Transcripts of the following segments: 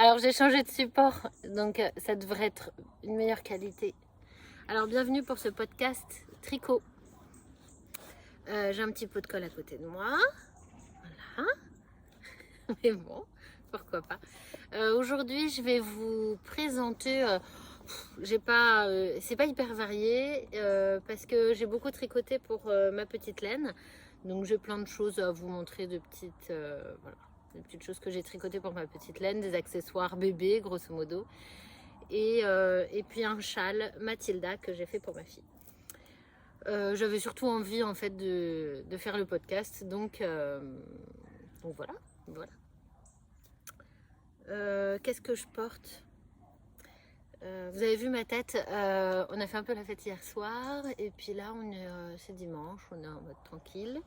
Alors j'ai changé de support, donc ça devrait être une meilleure qualité. Alors bienvenue pour ce podcast tricot. J'ai un petit pot de colle à côté de moi, voilà. Mais bon, pourquoi pas. Aujourd'hui je vais vous présenter, c'est pas hyper varié parce que j'ai beaucoup tricoté pour ma petite laine. Donc j'ai plein de choses à vous montrer, de petites, voilà, des petites choses que j'ai tricotées pour ma petite laine, des accessoires bébés grosso modo. Et puis un châle Mathilda que j'ai fait pour ma fille. J'avais surtout envie en fait de faire le podcast, donc voilà. Qu'est-ce que je porte? Vous avez vu ma tête, on a fait un peu la fête hier soir, et puis là c'est dimanche, on est en mode tranquille,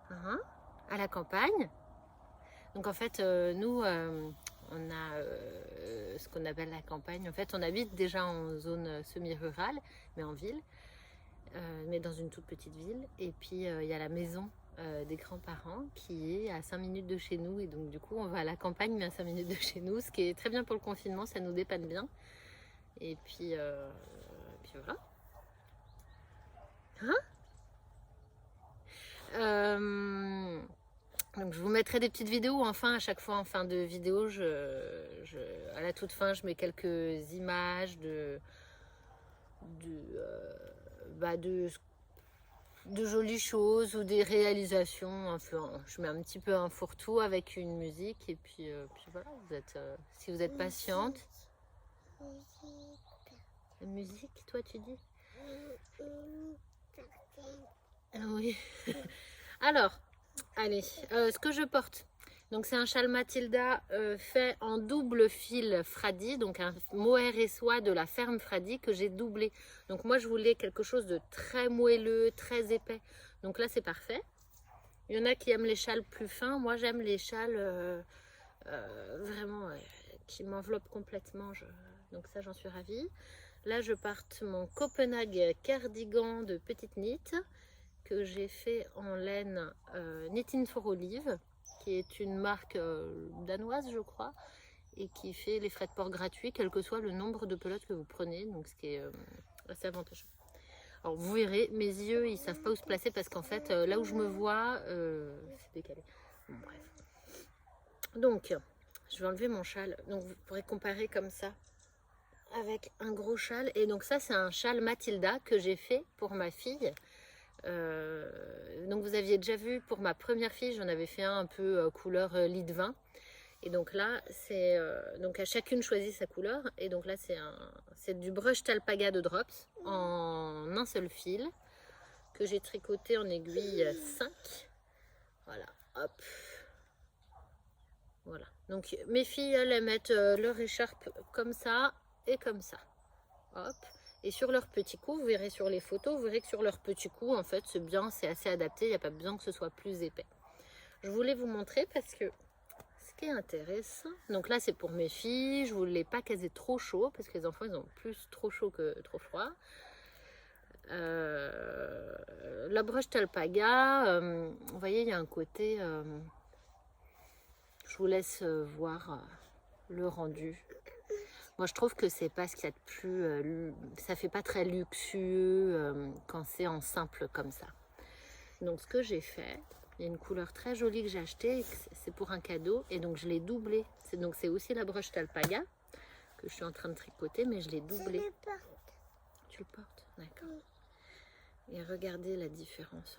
à la campagne. Donc en fait, nous, on a ce qu'on appelle la campagne. En fait, on habite déjà en zone semi-rurale, mais en ville, mais dans une toute petite ville. Et puis, il y a la maison des grands-parents qui est à 5 minutes de chez nous. Et donc, du coup, on va à la campagne, mais à 5 minutes de chez nous, ce qui est très bien pour le confinement, ça nous dépanne bien. Et puis voilà. Donc je vous mettrai des petites vidéos à chaque fois en fin de vidéo, à la toute fin je mets quelques images de jolies choses ou des réalisations. Je mets un petit peu un fourre-tout avec une musique et puis voilà, si vous êtes patiente. La musique, toi tu dis? Ah oui. Alors, allez, ce que je porte. Donc c'est un châle Mathilda fait en double fil Fradi, donc un mohair et soie de la ferme Fradi que j'ai doublé. Donc moi je voulais quelque chose de très moelleux, très épais. Donc là c'est parfait. Il y en a qui aiment les châles plus fins. Moi j'aime les châles vraiment qui m'enveloppent complètement. Donc ça j'en suis ravie. Là je porte mon Copenhague cardigan de petite knit que j'ai fait en laine Knitting for Olive, qui est une marque danoise je crois, et qui fait les frais de port gratuits quel que soit le nombre de pelotes que vous prenez, donc ce qui est assez avantageux. Alors vous verrez, mes yeux ils savent pas où se placer parce qu'en fait là où je me vois c'est décalé. Bon, bref. Donc je vais enlever mon châle, donc vous pourrez comparer comme ça avec un gros châle. Et donc ça c'est un châle Mathilda que j'ai fait pour ma fille. Donc vous aviez déjà vu pour ma première fille, j'en avais fait un peu couleur lit de vin. Et donc là, c'est donc à chacune choisit sa couleur. Et donc là, c'est du brush Talpaga de Drops en un seul fil que j'ai tricoté en aiguille 5. Voilà, hop. Voilà. Donc mes filles, elles mettent leur écharpe comme ça et comme ça. Hop. Et sur leur petit cou, vous verrez sur les photos, vous verrez que sur leur petit cou, en fait, c'est bien, c'est assez adapté. Il n'y a pas besoin que ce soit plus épais. Je voulais vous montrer parce que ce qui est intéressant, donc là, c'est pour mes filles. Je voulais pas qu'elles aient trop chaud parce que les enfants, ils ont plus trop chaud que trop froid. La broche Talpaga, vous voyez, il y a un côté... je vous laisse voir le rendu. Moi, je trouve que c'est pas ce qu'il y a de plus... ça fait pas très luxueux quand c'est en simple comme ça. Donc, ce que j'ai fait, il y a une couleur très jolie que j'ai achetée. C'est pour un cadeau. Et donc, je l'ai doublé. Donc, c'est aussi la broche Talpaga que je suis en train de tricoter, mais je l'ai doublé. Je le porte. Tu le portes? D'accord. Et regardez la différence.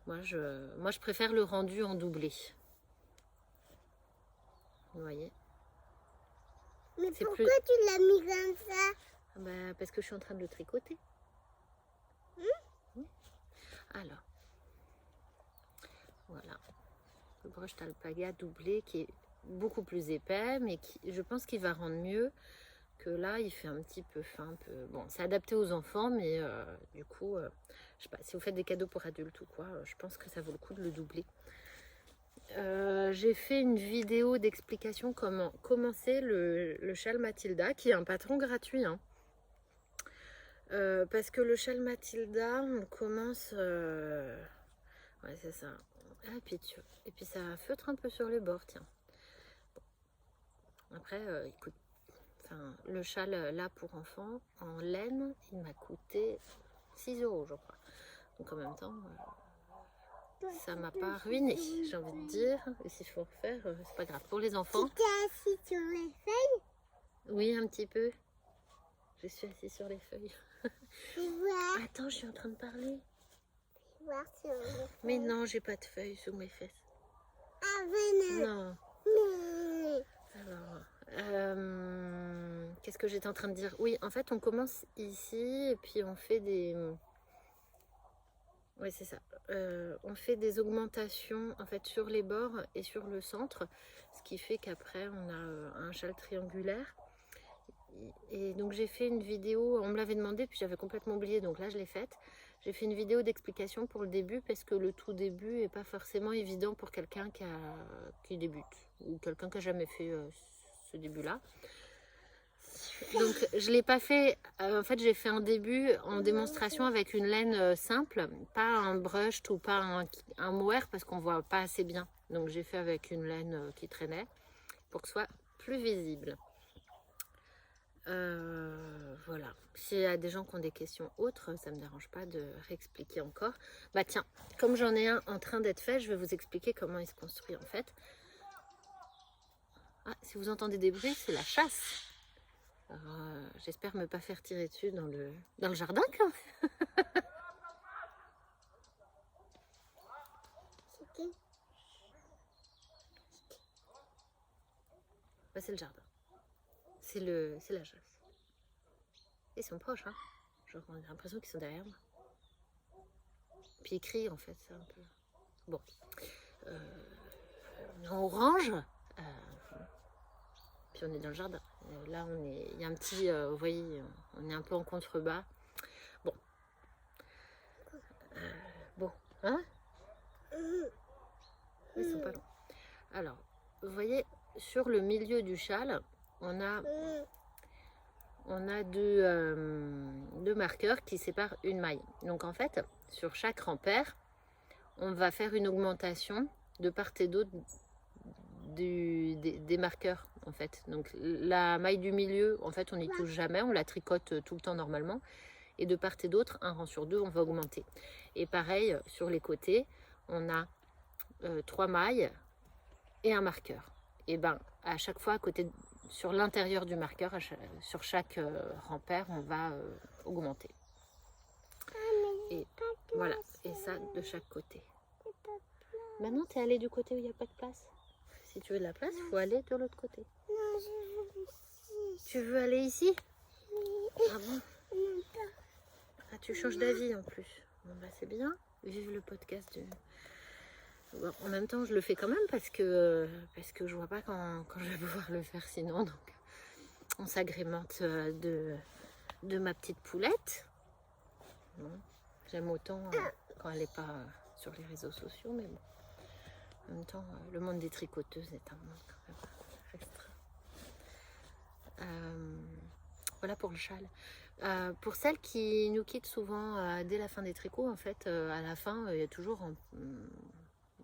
Moi, je préfère le rendu en doublé. Vous voyez? Mais pourquoi tu l'as mis comme ça? Bah, parce que je suis en train de le tricoter. Oui. Alors, voilà. Le broche Talpaga doublé qui est beaucoup plus épais, mais je pense qu'il va rendre mieux que là. Il fait un petit peu fin. Bon, c'est adapté aux enfants, mais du coup, je sais pas, si vous faites des cadeaux pour adultes ou quoi, je pense que ça vaut le coup de le doubler. J'ai fait une vidéo d'explication comment commencer le châle Mathilda, qui est un patron gratuit, hein. Parce que le châle Mathilda, on commence... ouais, c'est ça. Ah, et puis ça feutre un peu sur les bords, tiens. Bon. Après, écoute, enfin, le châle là pour enfants en laine, il m'a coûté 6 euros, je crois. Donc en même temps, ça m'a pas ruiné, j'ai envie de dire. Et s'il faut refaire, c'est pas grave. Pour les enfants. Tu t'es assis sur les feuilles? Oui, un petit peu. Je suis assise sur les feuilles. Tu vois? Attends, je suis en train de parler. Tu vois sur les feuilles? Mais non, j'ai pas de feuilles sous mes fesses. Ah, venez. Non. Alors, qu'est-ce que j'étais en train de dire? Oui, en fait, on commence ici et puis on fait des... Oui, c'est ça. On fait des augmentations en fait sur les bords et sur le centre, ce qui fait qu'après on a un châle triangulaire. Et donc j'ai fait une vidéo, on me l'avait demandé puis j'avais complètement oublié, donc là je l'ai faite. J'ai fait une vidéo d'explication pour le début parce que le tout début est pas forcément évident pour quelqu'un qui débute ou quelqu'un qui a jamais fait ce début-là. Donc je l'ai pas fait, en fait j'ai fait un début en démonstration avec une laine simple, pas un brushed ou pas un mohair parce qu'on voit pas assez bien. Donc j'ai fait avec une laine qui traînait pour que ce soit plus visible. Voilà. S'il y a des gens qui ont des questions autres, ça me dérange pas de réexpliquer encore. Bah tiens, comme j'en ai un en train d'être fait, je vais vous expliquer comment il se construit en fait. Ah, si vous entendez des bruits, c'est la chasse. J'espère me pas faire tirer dessus dans le jardin quand même. Bah, c'est le jardin. C'est la chasse. Ils sont proches, hein. Genre, on a l'impression qu'ils sont derrière moi. Puis ils crient en fait, c'est un peu... Bon. On range. Puis on est dans le jardin. Là, il y a un petit... vous voyez, on est un peu en contrebas. Bon. Bon. Hein? Ils sont pas longs. Alors, vous voyez, sur le milieu du châle, on a deux marqueurs qui séparent une maille. Donc en fait, sur chaque rempère, on va faire une augmentation de part et d'autre des marqueurs en fait. Donc la maille du milieu, en fait, on n'y touche jamais, on la tricote tout le temps normalement. Et de part et d'autre, un rang sur deux, on va augmenter. Et pareil, sur les côtés, on a 3 mailles et un marqueur. Et ben à chaque fois, sur l'intérieur du marqueur, sur chaque rempère, on va augmenter. Et voilà, et ça de chaque côté. Maintenant, tu es allé du côté où il n'y a pas de place. Si tu veux de la place, il faut aller de l'autre côté. Non, je veux ici. Tu veux aller ici? Oui. Ah bon? Non. Ah, tu changes d'avis en plus. Bon, bah, c'est bien. Vive le podcast de... Bon, en même temps, je le fais quand même parce que je vois pas quand je vais pouvoir le faire sinon. Donc, on s'agrémente de ma petite poulette. Bon, j'aime autant quand elle n'est pas sur les réseaux sociaux, mais bon. En même temps, le monde des tricoteuses est un monde quand même restreint. Voilà pour le châle. Pour celles qui nous quittent souvent dès la fin des tricots, en fait, à la fin, il y a toujours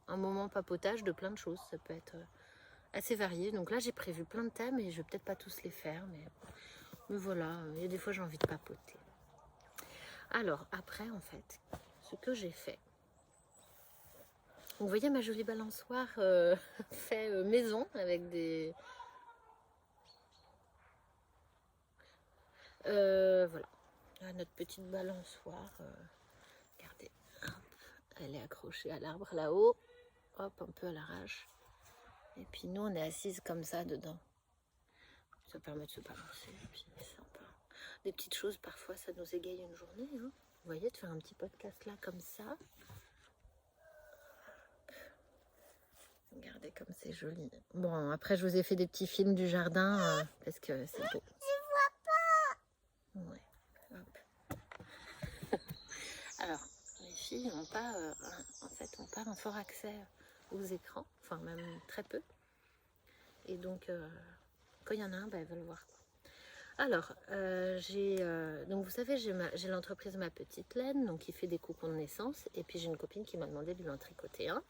un moment papotage de plein de choses. Ça peut être assez varié. Donc là, j'ai prévu plein de thèmes et je vais peut-être pas tous les faire, mais voilà, il y a des fois j'ai envie de papoter. Alors, après, en fait, ce que j'ai fait. Vous voyez ma jolie balançoire fait maison avec des... voilà, là, notre petite balançoire. Regardez, hop, elle est accrochée à l'arbre là-haut. Hop, un peu à l'arrache. Et puis nous, on est assises comme ça dedans. Ça permet de se balancer. Et puis c'est un peu... Des petites choses, parfois, ça nous égaye une journée. Hein. Vous voyez, de faire un petit podcast là, comme ça. Regardez comme c'est joli. Bon, après, je vous ai fait des petits films du jardin parce que c'est beau. Je vois pas. Ouais, hop. Alors, les filles n'ont pas, en fait, ont pas un fort accès aux écrans, enfin même très peu. Et donc, quand il y en a un, bah, elles veulent voir. Alors, donc vous savez, j'ai l'entreprise Ma Petite Laine, donc qui fait des cocons de naissance. Et puis j'ai une copine qui m'a demandé de lui en tricoter un.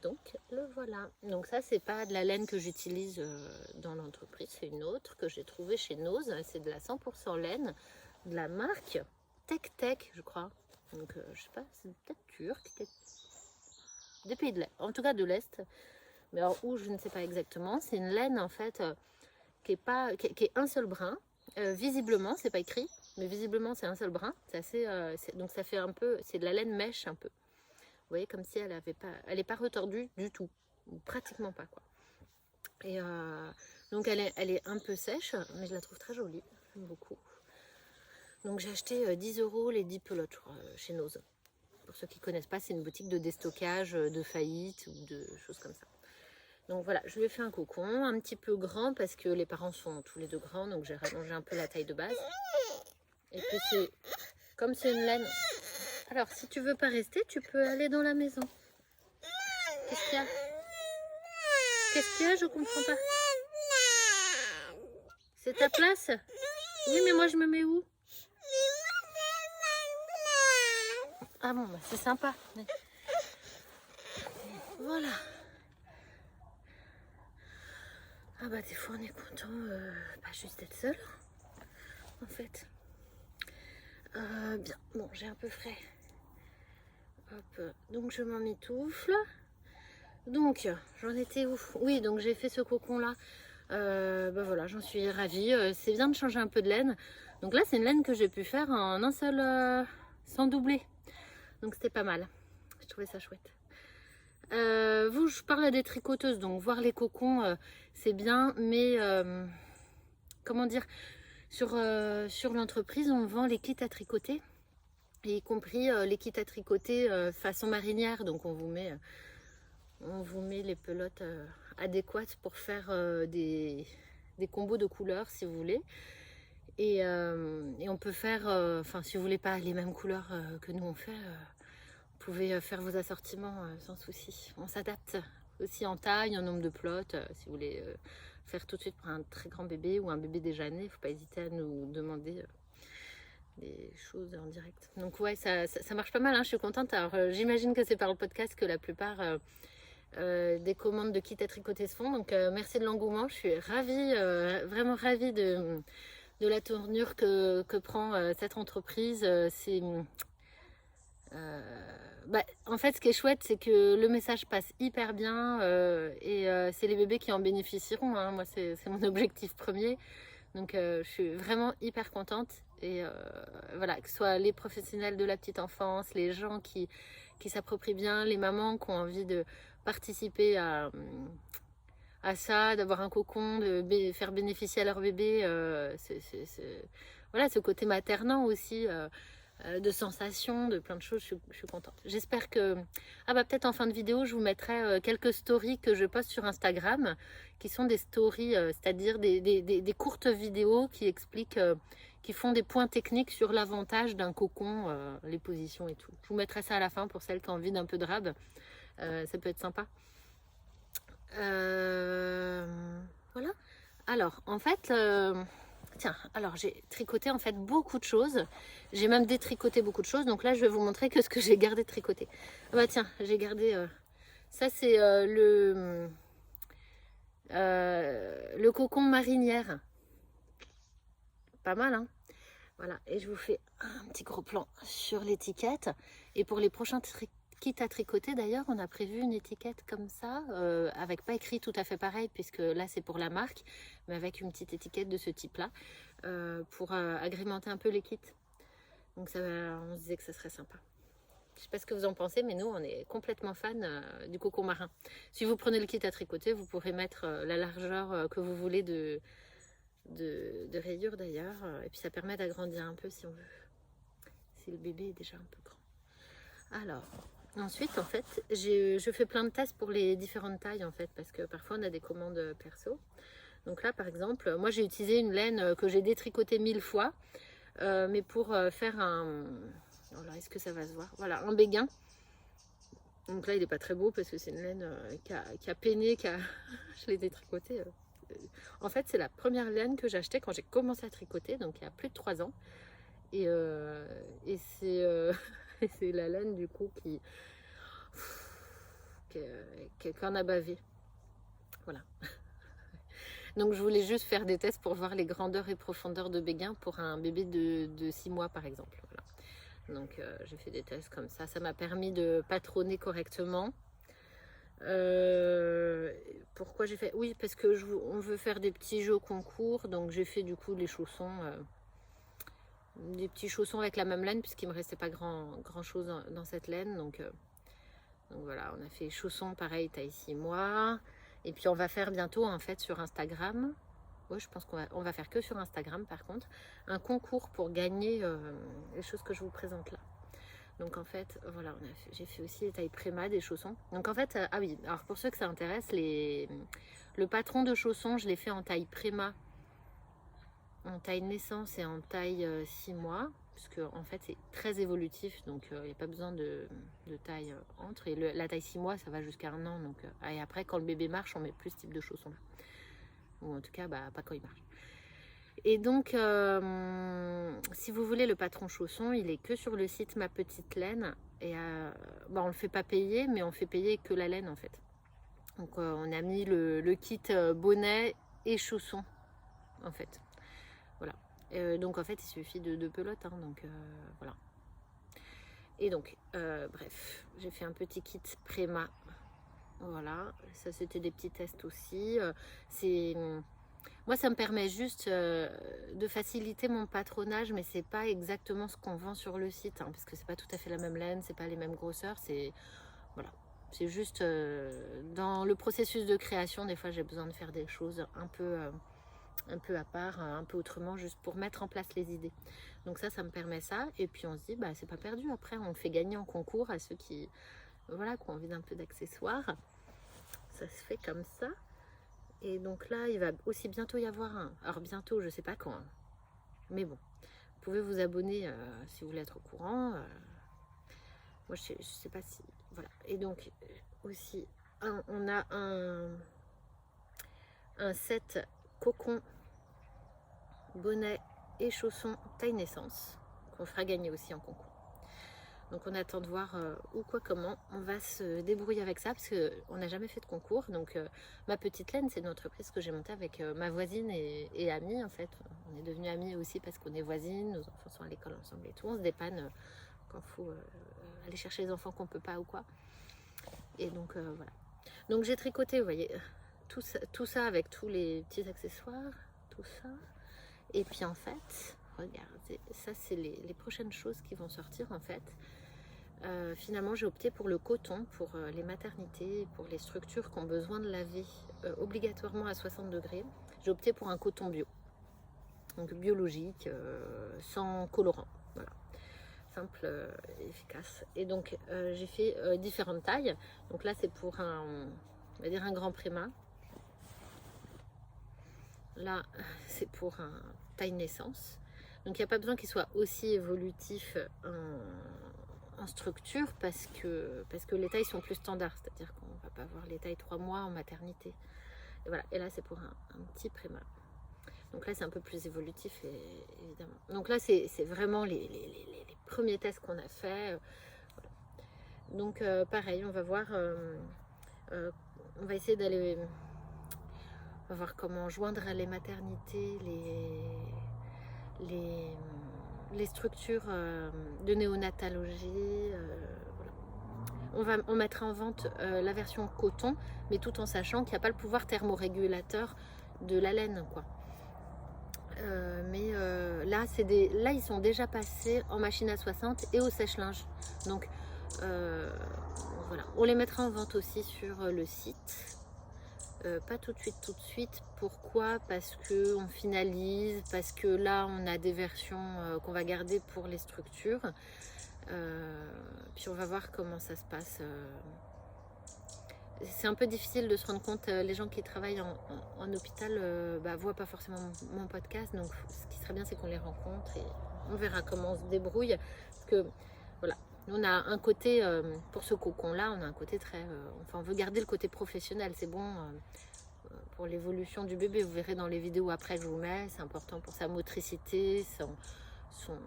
Donc le voilà. Donc ça, c'est pas de la laine que j'utilise dans l'entreprise, c'est une autre que j'ai trouvée chez Nose. C'est de la 100% laine de la marque Tech Tech, je crois. Donc je sais pas, c'est peut-être turc, des pays de l'Est, en tout cas de l'Est. Mais alors où, je ne sais pas exactement. C'est une laine en fait qui est un seul brin. Visiblement, c'est pas écrit, mais visiblement c'est un seul brin. C'est assez, donc ça fait un peu, c'est de la laine mèche un peu. Vous voyez, comme si elle n'est pas retordue du tout, ou pratiquement pas quoi. Et donc elle est un peu sèche, mais je la trouve très jolie, j'aime beaucoup. Donc j'ai acheté 10 € les 10 pelotes, je crois, chez Nose. Pour ceux qui ne connaissent pas, c'est une boutique de déstockage, de faillite ou de choses comme ça. Donc voilà, je lui ai fait un cocon, un petit peu grand parce que les parents sont tous les deux grands, donc j'ai rallongé un peu la taille de base. Et puis comme c'est une laine. Alors si tu veux pas rester, tu peux aller dans la maison. Qu'est-ce qu'il y a? Qu'est-ce qu'il y a? Je comprends pas. C'est ta place? Oui, mais moi je me mets où? Ah bon, bah c'est sympa. Voilà. Ah bah des fois on est content, juste d'être seul, en fait. Bien, bon, j'ai un peu frais. Hop, donc je m'en mitoufle. Donc, j'en étais où? Oui, donc j'ai fait ce cocon-là. Bah voilà, j'en suis ravie. C'est bien de changer un peu de laine. Donc là, c'est une laine que j'ai pu faire en un seul, sans doubler. Donc c'était pas mal. Je trouvais ça chouette. Je parle à des tricoteuses, donc voir les cocons, c'est bien, mais comment dire, sur l'entreprise, on vend les kits à tricoter, et y compris les kits à tricoter façon marinière. Donc on vous met les pelotes adéquates pour faire des combos de couleurs si vous voulez. Et on peut faire, si vous voulez pas les mêmes couleurs que nous on fait, vous pouvez faire vos assortiments sans souci. On s'adapte aussi en taille, en nombre de plots. Si vous voulez faire tout de suite pour un très grand bébé ou un bébé déjà né, il ne faut pas hésiter à nous demander des choses en direct. Donc ouais, ça marche pas mal, hein, je suis contente. Alors j'imagine que c'est par le podcast que la plupart des commandes de kits à tricoter se font. Donc merci de l'engouement, je suis ravie, vraiment ravie de la tournure que prend cette entreprise. En fait, ce qui est chouette, c'est que le message passe hyper bien et c'est les bébés qui en bénéficieront, hein. Moi, c'est mon objectif premier. Donc, je suis vraiment hyper contente. Et voilà, que ce soit les professionnels de la petite enfance, les gens qui s'approprient bien, les mamans qui ont envie de participer à ça, d'avoir un cocon, de faire bénéficier à leur bébé. Voilà, ce côté maternant aussi. De sensations, de plein de choses, je suis contente. J'espère que... peut-être en fin de vidéo, je vous mettrai quelques stories que je poste sur Instagram, qui sont des stories, c'est-à-dire des courtes vidéos qui expliquent, qui font des points techniques sur l'avantage d'un cocon, les positions et tout. Je vous mettrai ça à la fin pour celles qui ont envie d'un peu de rab. Ça peut être sympa. Voilà. Alors, en fait... Tiens, alors j'ai tricoté en fait beaucoup de choses. J'ai même détricoté beaucoup de choses. Donc là, je vais vous montrer que ce que j'ai gardé tricoté. Tiens, j'ai gardé... ça, c'est le cocon marinière. Pas mal, hein? Voilà. Et je vous fais un petit gros plan sur l'étiquette. Et pour les prochains kits à tricoter, d'ailleurs, on a prévu une étiquette comme ça, avec pas écrit tout à fait pareil, puisque là, c'est pour la marque, mais avec une petite étiquette de ce type-là, pour agrémenter un peu les kits. Donc ça, on se disait que ça serait sympa. Je sais pas ce que vous en pensez, mais nous, on est complètement fans du cocon marin. Si vous prenez le kit à tricoter, vous pourrez mettre la largeur que vous voulez de rayures d'ailleurs, et puis ça permet d'agrandir un peu si on veut, si le bébé est déjà un peu grand. Alors, ensuite, en fait, je fais plein de tests pour les différentes tailles, en fait, parce que parfois on a des commandes perso. Donc là, par exemple, moi j'ai utilisé une laine que j'ai détricotée 1000 fois, mais pour faire un... Alors, est-ce que ça va se voir? Voilà, un béguin. Donc là, il n'est pas très beau parce que c'est une laine qui a peiné, je l'ai détricoté. En fait, c'est la première laine que j'ai achetée quand j'ai commencé à tricoter, donc il y a plus de 3 ans. Et c'est la laine du coup qu'en a bavé. Voilà. Donc je voulais juste faire des tests pour voir les grandeurs et profondeurs de béguin pour un bébé de 6 mois par exemple. Voilà. Donc j'ai fait des tests comme ça. Ça m'a permis de patronner correctement. Pourquoi j'ai fait? Oui, parce que on veut faire des petits jeux au concours. Donc j'ai fait du coup les chaussons. Des petits chaussons avec la même laine puisqu'il me restait pas grand chose dans cette laine. Donc voilà, on a fait chaussons pareil taille 6 mois. Et puis on va faire bientôt en fait sur Instagram, ouais, je pense qu'on va faire que sur Instagram par contre, un concours pour gagner les choses que je vous présente là. Donc en fait, voilà, j'ai fait aussi les tailles Préma des chaussons. Donc en fait, ah oui, alors pour ceux que ça intéresse, le patron de chaussons, je l'ai fait en taille Préma, en taille naissance et en taille 6 mois. Parce que en fait c'est très évolutif, donc il n'y a pas besoin de taille entre. Et la taille 6 mois, ça va jusqu'à 1 an. Donc, et après, quand le bébé marche, on met plus ce type de chaussons là. Ou en tout cas, pas quand il marche. Et donc, si vous voulez le patron chausson, il est que sur le site Ma Petite Laine. Et on le fait pas payer, mais on fait payer que la laine en fait. Donc on a mis le kit bonnet et chaussons en fait. Voilà. Donc en fait il suffit de pelote, hein, donc voilà. Et donc bref, j'ai fait un petit kit Préma. Voilà, ça c'était des petits tests aussi. Moi ça me permet juste de faciliter mon patronage, mais c'est pas exactement ce qu'on vend sur le site, hein, parce que c'est pas tout à fait la même laine, c'est pas les mêmes grosseurs, voilà. C'est juste dans le processus de création, des fois j'ai besoin de faire des choses un peu à part, un peu autrement, juste pour mettre en place les idées. Donc ça me permet ça. Et puis on se dit, c'est pas perdu. Après, on le fait gagner en concours à ceux qui ont envie d'un peu d'accessoires. Ça se fait comme ça. Et donc là, il va aussi bientôt y avoir un. Alors bientôt, je sais pas quand. Hein. Mais bon, vous pouvez vous abonner si vous voulez être au courant. Moi, je sais pas si... Voilà. Et donc, aussi, on a un set cocon, bonnet et chaussons taille naissance qu'on fera gagner aussi en concours. Donc on attend de voir comment on va se débrouiller avec ça parce qu'on n'a jamais fait de concours. Donc Ma Petite Laine, c'est une entreprise que j'ai montée avec ma voisine et amie en fait. On est devenues amies aussi parce qu'on est voisines, nos enfants sont à l'école ensemble et tout. On se dépanne quand il faut aller chercher les enfants qu'on peut pas ou quoi. Et donc voilà. Donc j'ai tricoté, vous voyez, tout ça avec tous les petits accessoires, tout ça. Et puis en fait, regardez, ça c'est les prochaines choses qui vont sortir en fait. Finalement j'ai opté pour le coton pour les maternités, pour les structures qui ont besoin de laver obligatoirement à 60 degrés. J'ai opté pour un coton bio, donc biologique, sans colorant, voilà, simple et efficace. Et donc j'ai fait différentes tailles. Donc là c'est pour on va dire un grand Préma. Là c'est pour un taille naissance. Donc il n'y a pas besoin qu'il soit aussi évolutif en structure parce que les tailles sont plus standards, c'est-à-dire qu'on va pas avoir les tailles 3 mois en maternité. Et voilà, et là c'est pour un petit Préma. Donc là c'est un peu plus évolutif évidemment. Donc là c'est vraiment les premiers tests qu'on a fait. Voilà. Donc pareil, on va voir, on va essayer d'aller, on va voir comment joindre les maternités, les structures de néonatologie. Voilà. On mettra en vente la version coton, mais tout en sachant qu'il n'y a pas le pouvoir thermorégulateur de la laine, quoi. Mais là, là, ils sont déjà passés en machine à 60 et au sèche-linge. Donc, voilà. On les mettra en vente aussi sur le site. Pas tout de suite. Pourquoi? Parce que on finalise, parce que là on a des versions qu'on va garder pour les structures. Puis on va voir comment ça se passe. C'est un peu difficile de se rendre compte. Les gens qui travaillent en hôpital voient pas forcément mon podcast. Donc ce qui serait bien, c'est qu'on les rencontre et on verra comment on se débrouille. Parce que voilà. Nous, on a un côté, pour ce cocon-là, on a un côté très... enfin, on veut garder le côté professionnel, c'est bon pour l'évolution du bébé. Vous verrez dans les vidéos après que je vous mets, c'est important pour sa motricité,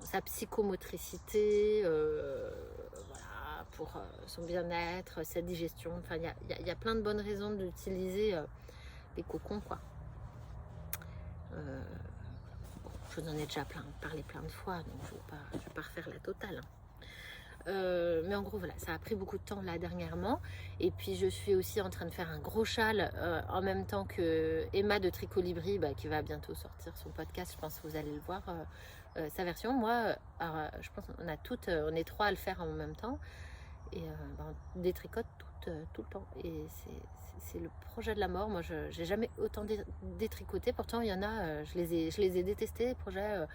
sa psychomotricité, voilà, pour son bien-être, sa digestion. Enfin, il y a plein de bonnes raisons d'utiliser les cocons, quoi. Bon, je vous en ai déjà parlé plein de fois, donc je vais pas refaire la totale. Mais en gros, voilà, ça a pris beaucoup de temps là dernièrement. Et puis, je suis aussi en train de faire un gros châle en même temps que Emma de Tricolibri, qui va bientôt sortir son podcast. Je pense que vous allez le voir, sa version. Moi, je pense on est 3 à le faire en même temps. Et on détricote tout le temps. Et c'est le projet de la mort. Moi, je n'ai jamais autant détricoté. Pourtant, il y en a, je les ai détestés, les projets,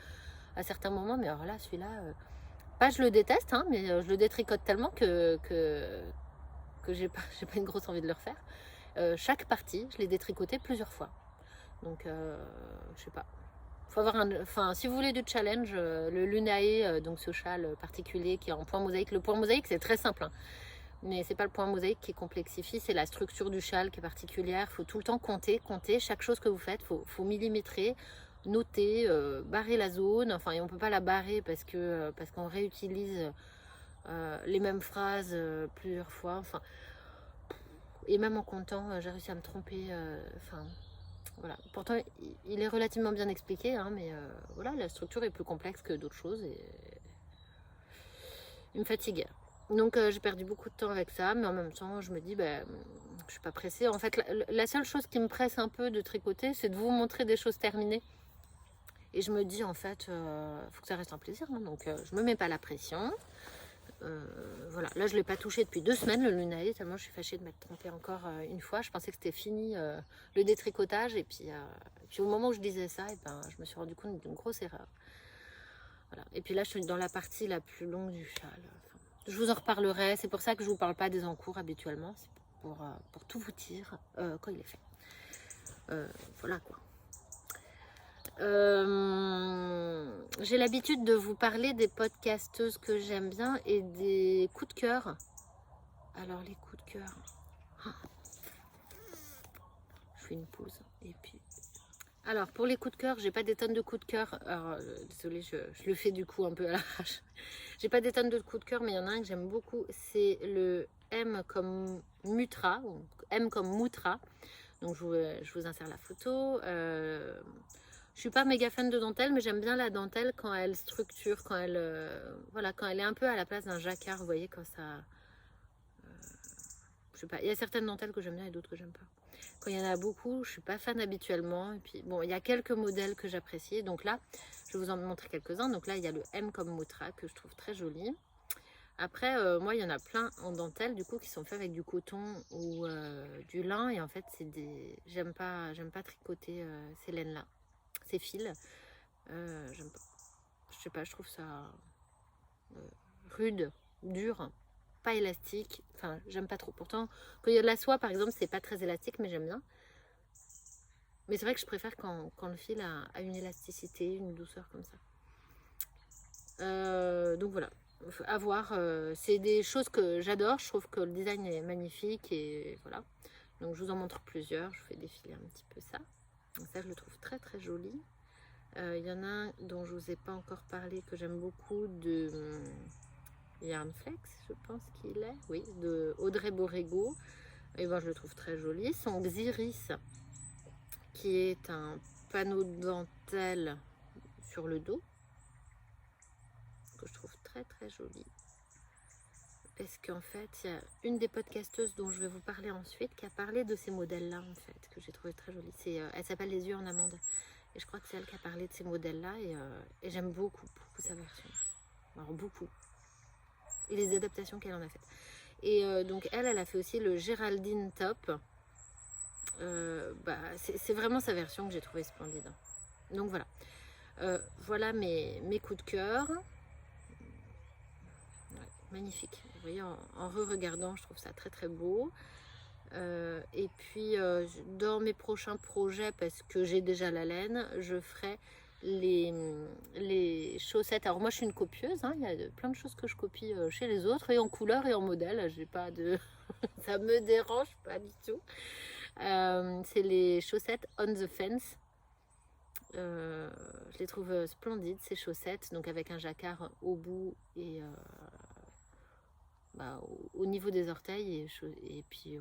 à certains moments. Mais alors là, celui-là... pas je le déteste, hein, mais je le détricote tellement que j'ai pas une grosse envie de le refaire. Chaque partie, je l'ai détricoté plusieurs fois. Donc, je sais pas. Faut avoir si vous voulez du challenge, le Lunae, donc ce châle particulier qui est en point mosaïque. Le point mosaïque, c'est très simple, hein, mais c'est pas le point mosaïque qui complexifie, c'est la structure du châle qui est particulière. Faut tout le temps compter chaque chose que vous faites. Faut millimétrer, noter, barrer la zone. Enfin, et on peut pas la barrer parce qu'on réutilise les mêmes phrases plusieurs fois. Enfin, et même en comptant, j'ai réussi à me tromper. Enfin, voilà. Pourtant, il est relativement bien expliqué, hein, mais voilà, la structure est plus complexe que d'autres choses et il me fatigue. Donc j'ai perdu beaucoup de temps avec ça, mais en même temps, je me dis, je suis pas pressée. En fait, la seule chose qui me presse un peu de tricoter, c'est de vous montrer des choses terminées. Et je me dis, en fait, faut que ça reste un plaisir, hein, donc je me mets pas la pression. Voilà, là je l'ai pas touché depuis 2 semaines, le Lunae, tellement je suis fâchée de m'être trompée encore une fois. Je pensais que c'était fini le détricotage, et puis au moment où je disais ça, je me suis rendu compte d'une grosse erreur. Voilà. Et puis là je suis dans la partie la plus longue du châle. Enfin, je vous en reparlerai, c'est pour ça que je vous parle pas des encours habituellement, c'est pour tout vous dire quand il est fait. Voilà quoi. J'ai l'habitude de vous parler des podcasteuses que j'aime bien et des coups de cœur. Alors les coups de cœur, je fais une pause et puis... Alors pour les coups de cœur, j'ai pas des tonnes de coups de cœur. Alors désolée, je le fais du coup un peu à l'arrache. J'ai pas des tonnes de coups de cœur, mais il y en a un que j'aime beaucoup. C'est le M comme Mutra, ou M comme Moutra. Donc je vous insère la photo. Je suis pas méga fan de dentelle, mais j'aime bien la dentelle quand elle structure, quand elle est un peu à la place d'un jacquard, vous voyez, quand ça... je sais pas, il y a certaines dentelles que j'aime bien et d'autres que j'aime pas. Quand il y en a beaucoup, je suis pas fan habituellement. Et puis bon, il y a quelques modèles que j'apprécie. Donc là, je vais vous en montrer quelques-uns. Donc là, il y a le M comme Moutra que je trouve très joli. Après, moi, il y en a plein en dentelle, du coup, qui sont faits avec du coton ou du lin. Et en fait, j'aime pas tricoter ces laines-là. Ces fils, j'aime pas. Je sais pas, je trouve ça rude, dur, pas élastique. Enfin, j'aime pas trop. Pourtant, quand il y a de la soie, par exemple, c'est pas très élastique, mais j'aime bien. Mais c'est vrai que je préfère quand le fil a une élasticité, une douceur comme ça. Donc voilà, à voir. C'est des choses que j'adore. Je trouve que le design est magnifique et voilà. Donc je vous en montre plusieurs. Je vous fais défiler un petit peu ça. Donc ça, je le trouve très très joli. Il y en a un dont je vous ai pas encore parlé que j'aime beaucoup, de Yarnflex, je pense qu'il est, oui, de Audrey Borrego. Et je le trouve très joli. Son Xiris, qui est un panneau de dentelle sur le dos, que je trouve très très joli. Parce qu'en fait, il y a une des podcasteuses dont je vais vous parler ensuite qui a parlé de ces modèles-là, en fait, que j'ai trouvé très joli. Elle s'appelle Les yeux en amande. Et je crois que c'est elle qui a parlé de ces modèles-là. Et j'aime beaucoup sa version. Alors, beaucoup. Et les adaptations qu'elle en a faites. Et donc, elle a fait aussi le Géraldine Top. C'est vraiment sa version que j'ai trouvée splendide. Donc, voilà. Voilà mes coups de cœur. Ouais, magnifique. Vous voyez, en re-regardant, je trouve ça très, très beau. Et puis dans mes prochains projets, parce que j'ai déjà la laine, je ferai les chaussettes. Alors moi je suis une copieuse, hein, il y a plein de choses que je copie chez les autres, et en couleur et en modèle. J'ai pas de ça me dérange pas du tout. C'est les chaussettes On the Fence. Je les trouve splendides, ces chaussettes, donc avec un jacquard au bout et au niveau des orteils et puis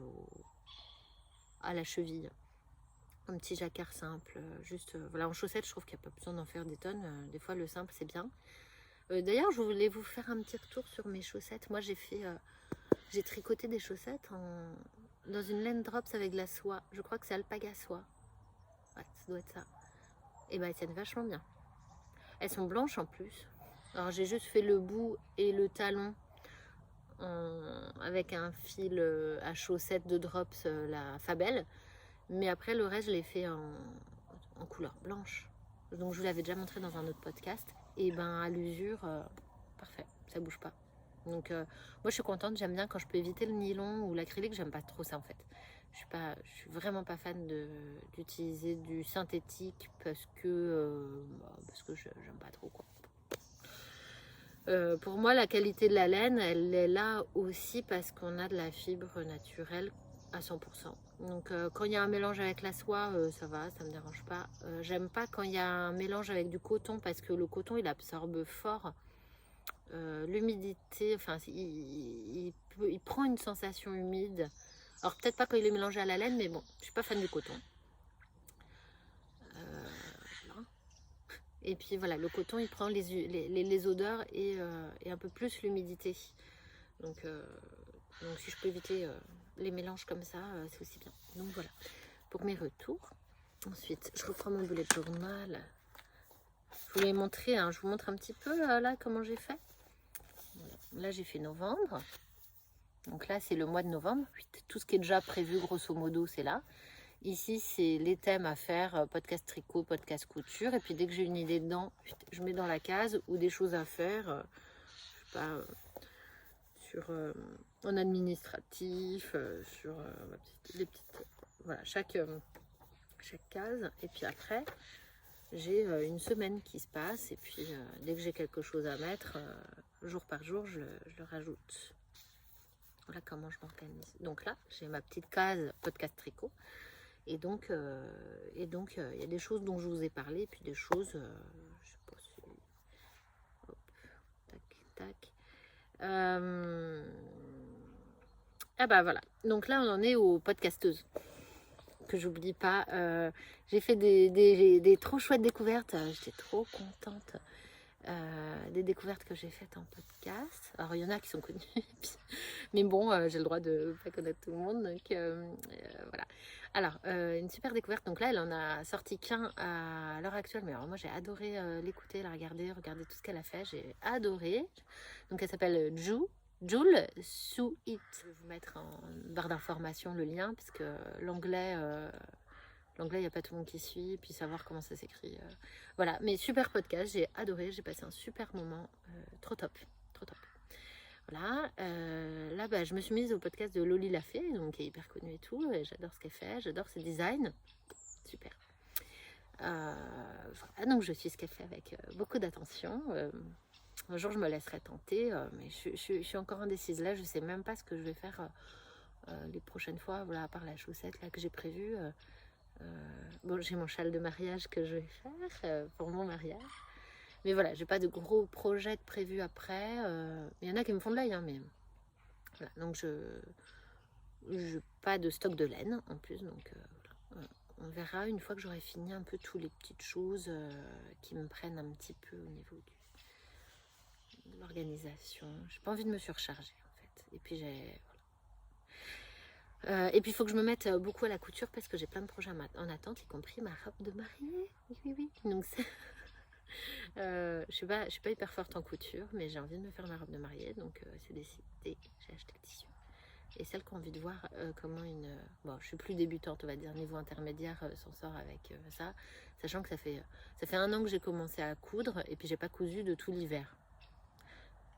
à la cheville. Un petit jacquard simple, juste voilà, en chaussettes, je trouve qu'il n'y a pas besoin d'en faire des tonnes. Des fois, le simple, c'est bien. D'ailleurs, je voulais vous faire un petit retour sur mes chaussettes. Moi, j'ai tricoté des chaussettes dans une laine drops avec de la soie. Je crois que c'est alpaga soie. Ouais, ça doit être ça. Et elles tiennent vachement bien. Elles sont blanches en plus. Alors, j'ai juste fait le bout et le talon avec un fil à chaussettes de drops, la Fabelle. Mais après, le reste, je l'ai fait en couleur blanche. Donc, je vous l'avais déjà montré dans un autre podcast. Et à l'usure, parfait, ça bouge pas. Donc, moi, je suis contente. J'aime bien quand je peux éviter le nylon ou l'acrylique. J'aime pas trop ça, en fait. Je suis vraiment pas fan d'utiliser du synthétique parce que j'aime pas trop, quoi. Pour moi, la qualité de la laine, elle est là aussi parce qu'on a de la fibre naturelle à 100%. Donc quand il y a un mélange avec la soie, ça va, ça me dérange pas. J'aime pas quand il y a un mélange avec du coton parce que le coton, il absorbe fort l'humidité. Enfin, il prend une sensation humide. Alors peut-être pas quand il est mélangé à la laine, mais bon, je suis pas fan du coton. Et puis voilà, le coton, il prend les odeurs et un peu plus l'humidité. Donc si je peux éviter les mélanges comme ça, c'est aussi bien. Donc voilà, pour mes retours. Ensuite, je reprends mon bullet journal. Je vous l'ai montré, je vous montre un petit peu là comment j'ai fait. Voilà. Là, j'ai fait novembre. Donc là, c'est le mois de novembre. Tout ce qui est déjà prévu, grosso modo, c'est là. Ici, c'est les thèmes à faire, podcast tricot, podcast couture. Et puis, dès que j'ai une idée dedans, je mets dans la case ou des choses à faire, je sais pas, en administratif, sur les petites... Voilà, chaque case. Et puis après, j'ai une semaine qui se passe. Et puis, dès que j'ai quelque chose à mettre, jour par jour, je le rajoute. Voilà comment je m'organise. Donc là, j'ai ma petite case podcast tricot. Et donc, il y a des choses dont je vous ai parlé, et puis des choses, je sais pas si... Hop, tac, tac. Voilà. Donc là, on en est aux podcasteuses, que j'oublie pas. J'ai fait des trop chouettes découvertes. J'étais trop contente. Des découvertes que j'ai faites en podcast. Alors, il y en a qui sont connues, mais bon, j'ai le droit de pas connaître tout le monde, donc voilà. Alors, une super découverte. Donc là, elle en a sorti qu'un à l'heure actuelle, mais alors moi, j'ai adoré l'écouter, la regarder tout ce qu'elle a fait. J'ai adoré. Donc, elle s'appelle Joule Sue It. Je vais vous mettre en barre d'information le lien, parce que l'anglais... L'anglais, il n'y a pas tout le monde qui suit, puis savoir comment ça s'écrit. Voilà, mais super podcast, j'ai adoré, j'ai passé un super moment, trop top, trop top. Voilà, là, je me suis mise au podcast de Loli Lafay, donc qui est hyper connue et tout, et j'adore ce qu'elle fait, j'adore ses designs, super. Voilà, donc je suis ce qu'elle fait avec beaucoup d'attention. Un jour, je me laisserai tenter, mais je suis encore indécise. Là, je ne sais même pas ce que je vais faire les prochaines fois, voilà, à part la chaussette là, que j'ai prévue. Bon, j'ai mon châle de mariage que je vais faire pour mon mariage. Mais voilà, j'ai pas de gros projets prévus après. Il y en a qui me font de l'œil, mais voilà. Donc je pas de stock de laine en plus. Donc voilà. On verra une fois que j'aurai fini un peu toutes les petites choses qui me prennent un petit peu au niveau de l'organisation. J'ai pas envie de me surcharger en fait. Et puis et puis il faut que je me mette beaucoup à la couture parce que j'ai plein de projets en attente, y compris ma robe de mariée. Oui. Donc je suis pas hyper forte en couture, mais j'ai envie de me faire ma robe de mariée, donc c'est décidé. J'ai acheté le tissu. Et celle qui a envie de voir comment je suis plus débutante, on va dire, niveau intermédiaire, s'en sort avec ça, sachant que ça fait 1 an que j'ai commencé à coudre et puis j'ai pas cousu de tout l'hiver.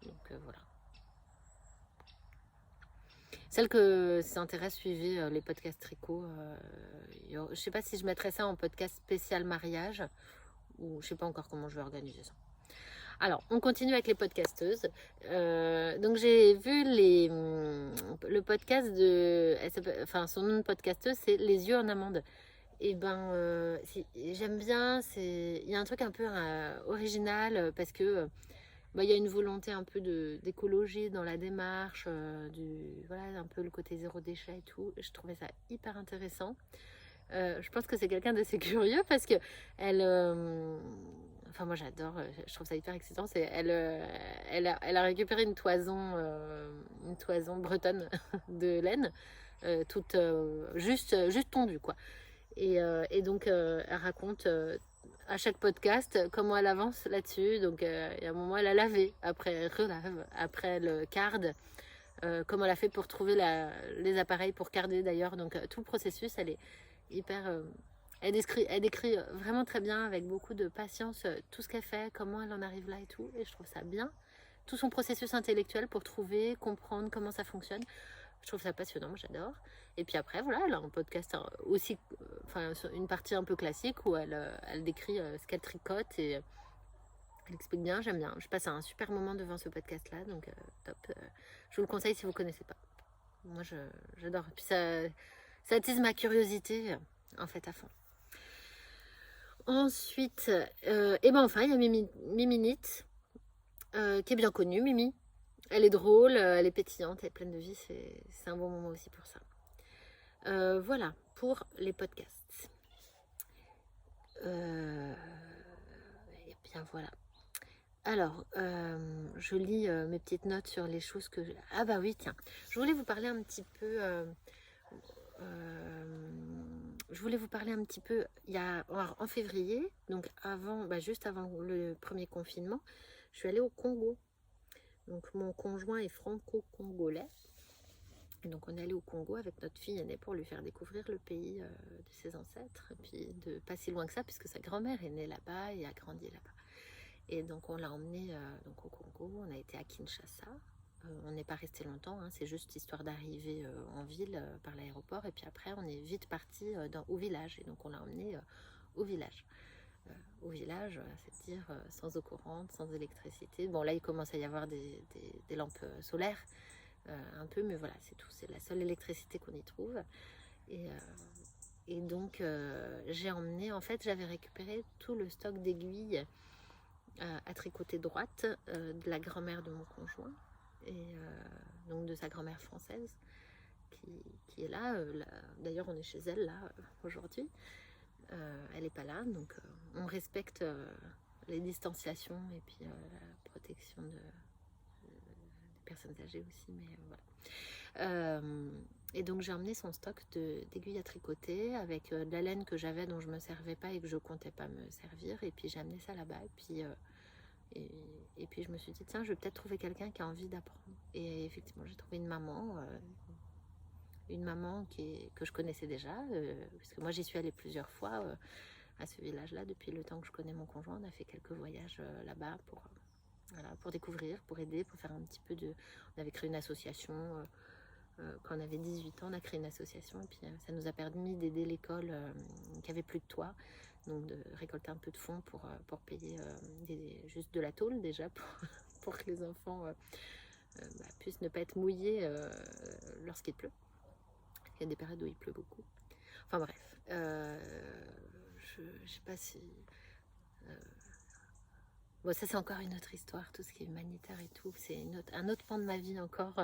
Donc voilà. Celles que s'intéressent, suivez les podcasts tricot. Je sais pas si je mettrai ça en podcast spécial mariage ou je sais pas encore comment je vais organiser ça. Alors, on continue avec les podcasteuses. Donc, j'ai vu le podcast son nom de podcasteuse, c'est Les yeux en amande. Et j'aime bien. Il y a un truc un peu original parce que bah, y a une volonté un peu d'écologie dans la démarche, voilà, un peu le côté zéro déchet et tout. Je trouvais ça hyper intéressant. Je pense que c'est quelqu'un d'assez curieux parce que elle, enfin moi j'adore, je trouve ça hyper excitant. Elle a récupéré une toison bretonne de laine, toute juste tondue quoi. Et donc elle raconte à chaque podcast comment elle avance là-dessus. Donc il y a un moment elle a lavé, après elle relave, après elle carde. Comment elle a fait pour trouver les appareils pour carder d'ailleurs. Donc tout le processus, elle est hyper... elle décrit vraiment très bien, avec beaucoup de patience, tout ce qu'elle fait, comment elle en arrive là et tout. Et je trouve ça bien. Tout son processus intellectuel pour trouver, comprendre comment ça fonctionne. Je trouve ça passionnant, moi j'adore. Et puis après, voilà, elle a un podcast aussi, enfin une partie un peu classique où elle décrit ce qu'elle tricote et elle explique bien, j'aime bien. Je passe un super moment devant ce podcast-là, donc top. Je vous le conseille si vous ne connaissez pas. Moi j'adore. Puis ça attise ma curiosité, en fait, à fond. Ensuite, et ben enfin, il y a Miminite, qui est bien connue, Mimi. Elle est drôle, elle est pétillante, elle est pleine de vie, c'est un bon moment aussi pour ça. Voilà, pour les podcasts. Et bien voilà. Alors, je lis mes petites notes sur les choses que... Ah bah oui, tiens, je voulais vous parler un petit peu... en février, donc juste avant le premier confinement, je suis allée au Congo. Donc mon conjoint est franco-congolais. Et donc on est allé au Congo avec notre fille aînée pour lui faire découvrir le pays de ses ancêtres. Et puis de pas si loin que ça, puisque sa grand-mère est née là-bas et a grandi là-bas. Et donc on l'a emmenée donc au Congo, on a été à Kinshasa. On n'est pas resté longtemps, hein, c'est juste histoire d'arriver en ville par l'aéroport. Et puis après on est vite parti au village. Et donc on l'a emmenée au village. Au village, c'est-à-dire sans eau courante, sans électricité. Bon là il commence à y avoir des lampes solaires. Un peu, mais voilà, c'est tout. C'est la seule électricité qu'on y trouve. Et donc, j'ai emmené, en fait, j'avais récupéré tout le stock d'aiguilles à tricoter droite de la grand-mère de mon conjoint, et donc de sa grand-mère française, qui est là. D'ailleurs, on est chez elle, là, aujourd'hui. Elle n'est pas là, donc on respecte les distanciations et puis la protection personnes âgées aussi, mais voilà. Et donc j'ai emmené son stock d'aiguilles à tricoter avec de la laine que j'avais, dont je me servais pas et que je comptais pas me servir, et puis j'ai amené ça là-bas, et puis je me suis dit tiens, je vais peut-être trouver quelqu'un qui a envie d'apprendre. Et effectivement j'ai trouvé une maman que je connaissais déjà, parce que moi j'y suis allée plusieurs fois à ce village-là depuis le temps que je connais mon conjoint. On a fait quelques voyages là-bas pour découvrir, pour aider, pour faire un petit peu de... On avait créé une association, quand on avait 18 ans, on a créé une association, et puis ça nous a permis d'aider l'école qui avait plus de toit, donc de récolter un peu de fonds pour payer juste de la tôle déjà, pour que les enfants puissent ne pas être mouillés lorsqu'il pleut. Il y a des périodes où il pleut beaucoup. Enfin bref, je sais pas si... Bon, ça c'est encore une autre histoire, tout ce qui est humanitaire et tout, c'est un autre pan de ma vie encore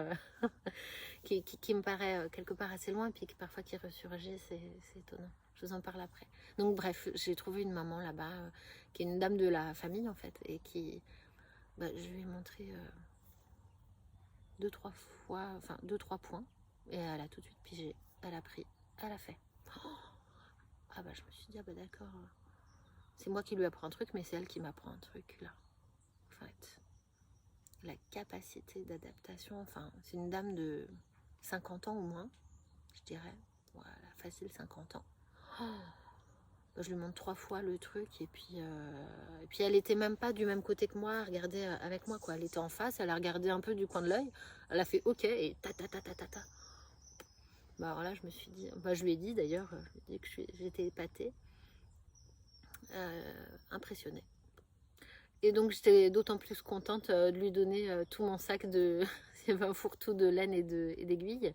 qui me paraît quelque part assez loin, puis parfois qui ressurgit, c'est étonnant. Je vous en parle après. Donc bref, j'ai trouvé une maman là-bas, qui est une dame de la famille en fait, et qui, je lui ai montré 2-3 fois, enfin 2-3 points, et elle a tout de suite pigé, elle a pris, elle a fait. Ah bah je me suis dit, ah bah d'accord, c'est moi qui lui apprends un truc, mais c'est elle qui m'apprend un truc là. En fait, la capacité d'adaptation, enfin, c'est une dame de 50 ans au moins, je dirais. Voilà, facile 50 ans. Je lui montre 3 fois le truc, et puis elle était même pas du même côté que moi, à regarder avec moi, quoi. Elle était en face, elle a regardé un peu du coin de l'œil, elle a fait ok, et ta ta ta ta ta ta. Bah alors là, je me suis dit, je lui ai dit d'ailleurs, je lui ai dit que j'étais épatée, impressionnée. Et donc j'étais d'autant plus contente de lui donner tout mon sac de il y avait un fourre-tout de laine et d'aiguilles,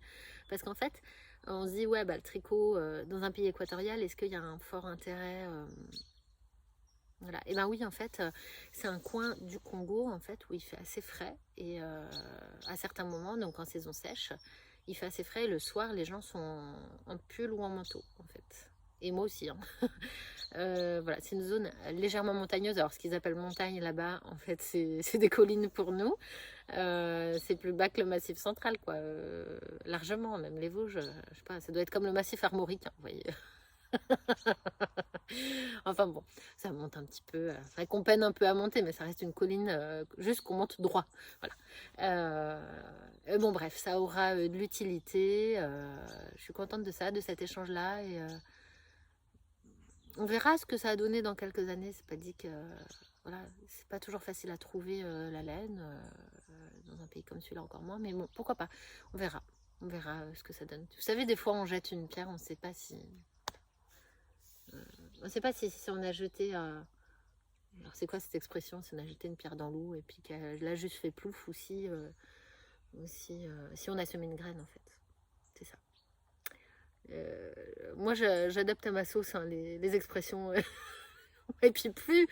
parce qu'en fait on se dit ouais le tricot dans un pays équatorial, est-ce qu'il y a un fort intérêt voilà. Et ben oui, en fait, c'est un coin du Congo, en fait, où il fait assez frais. Et à certains moments, donc en saison sèche, il fait assez frais. Et le soir, les gens sont en pull ou en manteau, en fait. Et moi aussi, hein. Voilà, c'est une zone légèrement montagneuse. Alors, ce qu'ils appellent montagne là-bas, en fait, c'est des collines pour nous. C'est plus bas que le massif central, quoi. Largement, même les Vosges, je sais pas, ça doit être comme le massif armoricain, vous voyez. Enfin bon, ça monte un petit peu, qu'on peine un peu à monter, mais ça reste une colline, juste qu'on monte droit. Voilà. Bon, bref, ça aura de l'utilité. Je suis contente de ça, de cet échange-là. Et on verra ce que ça a donné dans quelques années. C'est pas dit que. Voilà, c'est pas toujours facile à trouver la laine, dans un pays comme celui-là encore moins, mais bon, pourquoi pas, on verra. On verra ce que ça donne. Vous savez, des fois on jette une pierre, on ne sait pas si. On ne sait pas si on a jeté. Alors c'est quoi cette expression? Si on a jeté une pierre dans l'eau et puis qu'elle a juste fait plouf, ou si on a semé une graine, en fait. C'est ça. Moi j'adapte à ma sauce, hein, les expressions. Et puis plus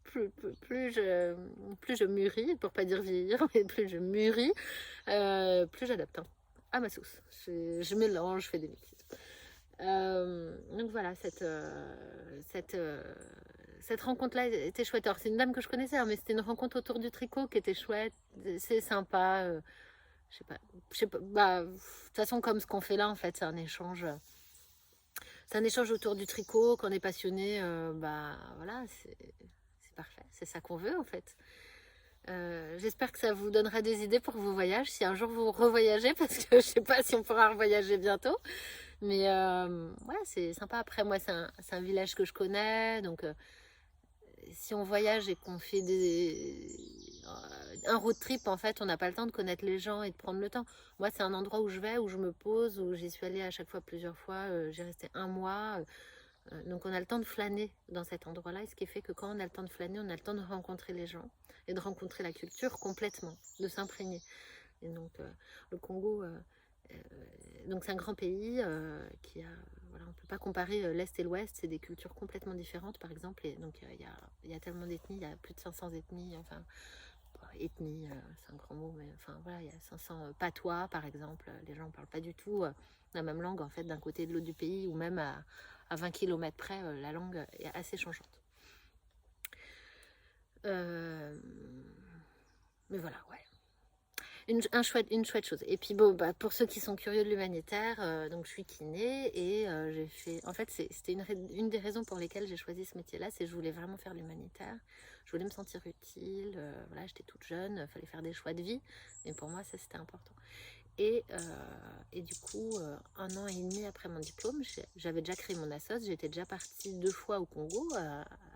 je mûris, pour pas dire vieillir, mais plus je mûris, plus j'adapte, hein, à ma sauce. Je mélange, je fais des mix. Donc voilà, cette rencontre-là était chouette. Alors c'est une dame que je connaissais, hein, mais c'était une rencontre autour du tricot qui était chouette. C'est sympa. Je sais pas. Bah, de toute façon, comme ce qu'on fait là, en fait, c'est un échange. C'est un échange autour du tricot. Quand on est passionné, bah voilà, c'est parfait. C'est ça qu'on veut, en fait. J'espère que ça vous donnera des idées pour vos voyages. Si un jour vous revoyagez, parce que je sais pas si on pourra revoyager bientôt. Mais ouais, c'est sympa. Après, moi, c'est un village que je connais. Donc, si on voyage et qu'on fait un road trip, en fait, on n'a pas le temps de connaître les gens et de prendre le temps. Moi, c'est un endroit où je vais, où je me pose, où j'y suis allée à chaque fois plusieurs fois. J'ai resté un mois. Donc, on a le temps de flâner dans cet endroit-là. Et ce qui fait que quand on a le temps de flâner, on a le temps de rencontrer les gens et de rencontrer la culture complètement, de s'imprégner. Et donc, le Congo... donc c'est un grand pays qui a, voilà, on ne peut pas comparer l'Est et l'Ouest, c'est des cultures complètement différentes par exemple, et donc il y a tellement d'ethnies, il y a plus de 500 ethnies, enfin ethnie, c'est un grand mot, mais enfin voilà, il y a 500 patois par exemple, les gens ne parlent pas du tout la même langue en fait d'un côté et de l'autre du pays, ou même à 20 km près, la langue est assez changeante. Mais voilà, ouais. Une chouette chose. Et puis bon, bah, pour ceux qui sont curieux de l'humanitaire, donc je suis kiné et j'ai fait. En fait, c'était une des raisons pour lesquelles j'ai choisi ce métier-là, c'est que je voulais vraiment faire l'humanitaire. Je voulais me sentir utile. Voilà, j'étais toute jeune, il fallait faire des choix de vie. Mais pour moi, ça c'était important. Et du coup, 1 an et demi après mon diplôme, j'avais déjà créé mon assos. J'étais déjà partie 2 fois au Congo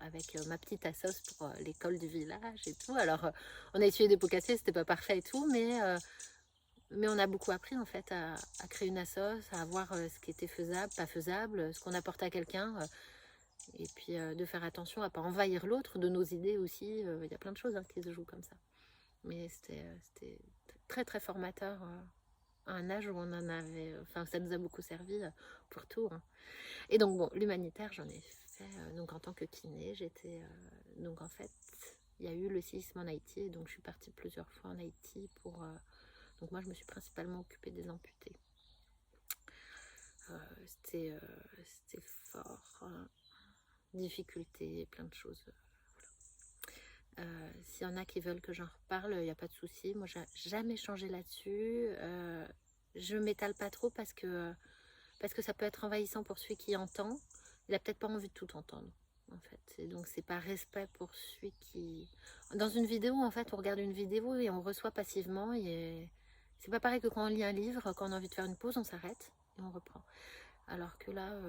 avec ma petite assos pour l'école du village et tout. Alors, on a essuyé des pots cassés, c'était pas parfait et tout, mais on a beaucoup appris en fait à créer une assos, à voir ce qui était faisable, pas faisable, ce qu'on apportait à quelqu'un. Et puis de faire attention à ne pas envahir l'autre de nos idées aussi. Il y a plein de choses, hein, qui se jouent comme ça. Mais c'était très très formateur. À un âge où on en avait, enfin ça nous a beaucoup servi pour tout, hein. Et donc bon, l'humanitaire j'en ai fait donc en tant que kiné, j'étais donc en fait il y a eu le séisme en Haïti, donc je suis partie plusieurs fois en Haïti pour donc moi je me suis principalement occupée des amputés. C'était fort, difficulté, plein de choses. S'il y en a qui veulent que j'en reparle, il n'y a pas de souci. Moi, j'ai jamais changé là-dessus. Je m'étale pas trop parce que ça peut être envahissant pour celui qui entend. Il a peut-être pas envie de tout entendre, en fait. Et donc, c'est par respect pour celui qui... Dans une vidéo, en fait, on regarde une vidéo et on reçoit passivement. Et c'est pas pareil que quand on lit un livre, quand on a envie de faire une pause, on s'arrête et on reprend. Alors que là...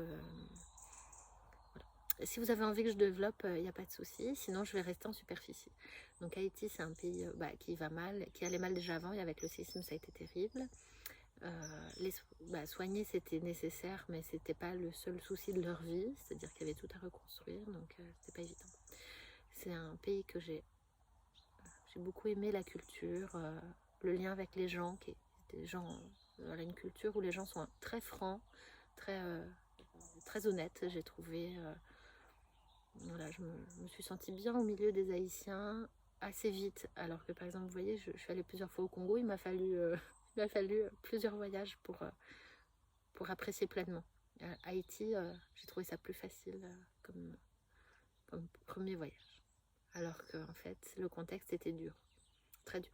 Si vous avez envie que je développe, il n'y a pas de souci. Sinon, je vais rester en superficie. Donc, Haïti, c'est un pays qui va mal, qui allait mal déjà avant. Et avec le séisme, ça a été terrible. Soigner, c'était nécessaire, mais c'était pas le seul souci de leur vie. C'est-à-dire qu'il y avait tout à reconstruire. Donc, c'était pas évident. C'est un pays que j'ai beaucoup aimé, la culture, le lien avec les gens, qui est des gens, voilà, une culture où les gens sont très francs, très honnêtes, j'ai trouvé... voilà, je me suis sentie bien au milieu des Haïtiens assez vite. Alors que par exemple, vous voyez, je suis allée plusieurs fois au Congo, il m'a fallu, plusieurs voyages pour apprécier pleinement. Haïti, j'ai trouvé ça plus facile comme premier voyage. Alors qu'en fait, le contexte était dur, très dur.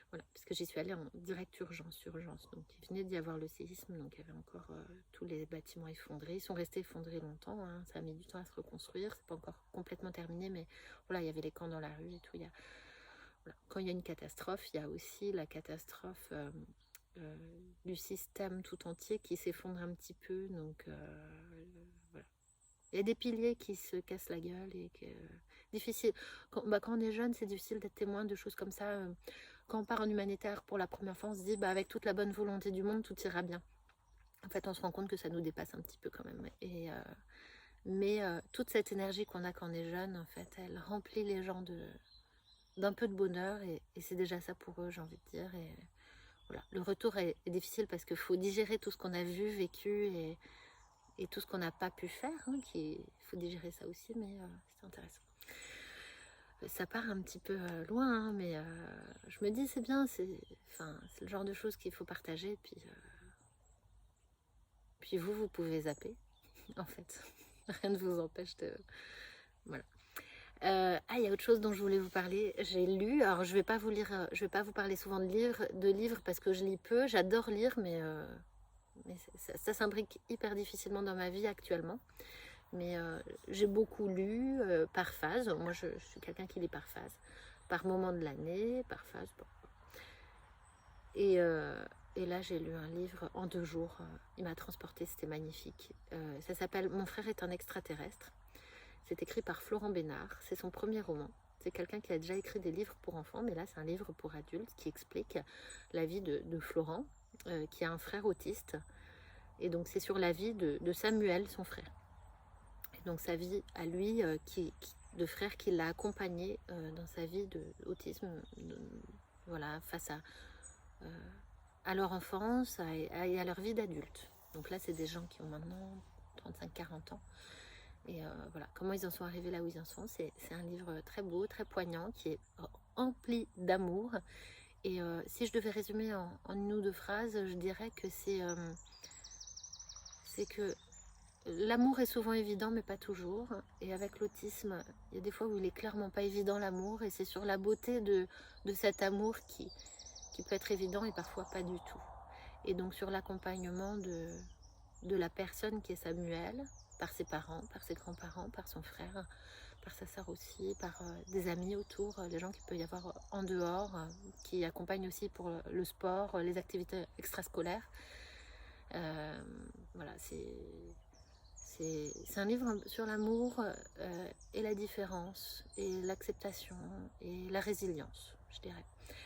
Voilà, parce que j'y suis allée en direct urgence. Donc il venait d'y avoir le séisme, donc il y avait encore tous les bâtiments effondrés. Ils sont restés effondrés longtemps, hein, ça a mis du temps à se reconstruire, c'est pas encore complètement terminé, mais voilà, il y avait les camps dans la rue et tout. Voilà. Quand il y a une catastrophe, il y a aussi la catastrophe du système tout entier qui s'effondre un petit peu. Donc voilà. Il y a des piliers qui se cassent la gueule et que difficile. Quand on est jeune, c'est difficile d'être témoin de choses comme ça. Quand on part en humanitaire pour la première fois, on se dit avec toute la bonne volonté du monde, tout ira bien. En fait, on se rend compte que ça nous dépasse un petit peu quand même. Mais toute cette énergie qu'on a quand on est jeune, en fait, elle remplit les gens d'un peu de bonheur et c'est déjà ça pour eux, j'ai envie de dire. Et voilà. Le retour est difficile parce qu'il faut digérer tout ce qu'on a vu, vécu et tout ce qu'on n'a pas pu faire. Il faut digérer ça aussi, mais c'est intéressant. Ça part un petit peu loin, hein, mais je me dis c'est bien, c'est le genre de choses qu'il faut partager. Puis vous pouvez zapper, en fait. Rien ne vous empêche de... Voilà. Il y a autre chose dont je voulais vous parler. J'ai lu, alors je vais pas vous parler souvent de livres parce que je lis peu. J'adore lire, mais ça s'imbrique hyper difficilement dans ma vie actuellement. Mais j'ai beaucoup lu par phase. Moi, je suis quelqu'un qui lit par phase, par moment de l'année, par phase. Bon. Et là, j'ai lu un livre en 2 jours. Il m'a transporté, c'était magnifique. Ça s'appelle Mon frère est un extraterrestre. C'est écrit par Florent Bénard. C'est son premier roman. C'est quelqu'un qui a déjà écrit des livres pour enfants, mais là, c'est un livre pour adultes qui explique la vie de Florent, qui a un frère autiste. Et donc, c'est sur la vie de Samuel, son frère. Et donc, sa vie à lui, de frère qui l'a accompagné dans sa vie d'autisme, voilà, face à leur enfance et à leur vie d'adulte. Donc là, c'est des gens qui ont maintenant 35-40 ans. Et voilà, comment ils en sont arrivés là où ils en sont. C'est un livre très beau, très poignant, qui est empli d'amour. Et si je devais résumer en 1 ou 2 phrases, je dirais que c'est que l'amour est souvent évident, mais pas toujours. Et avec l'autisme, il y a des fois où il est clairement pas évident l'amour. Et c'est sur la beauté de cet amour qui peut être évident et parfois pas du tout. Et donc sur l'accompagnement de la personne qui est Samuel, par ses parents, par ses grands-parents, par son frère, par sa sœur aussi, par des amis autour, les gens qu'il peut y avoir en dehors, qui accompagnent aussi pour le sport, les activités extrascolaires. Voilà, c'est un livre sur l'amour et la différence, et l'acceptation, et la résilience, je dirais.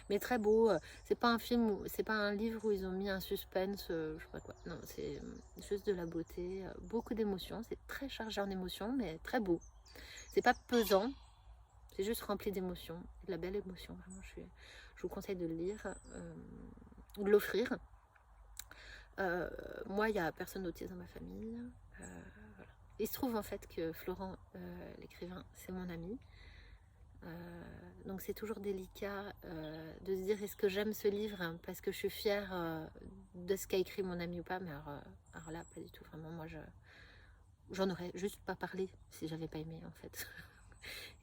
Mais très beau, c'est pas un film, c'est pas un livre où ils ont mis un suspense, je sais pas quoi. Non, c'est juste de la beauté, beaucoup d'émotions. C'est très chargé en émotions, mais très beau. C'est pas pesant, c'est juste rempli d'émotions, de la belle émotion. Vraiment, je vous conseille de le lire ou de l'offrir. Moi, il n'y a personne d'autiste dans ma famille. Voilà. Il se trouve en fait que Florent, l'écrivain, c'est mon ami. Donc c'est toujours délicat de se dire est-ce que j'aime ce livre parce que je suis fière de ce qu'a écrit mon ami ou pas, mais alors là pas du tout, vraiment moi j'en aurais juste pas parlé si j'avais pas aimé en fait.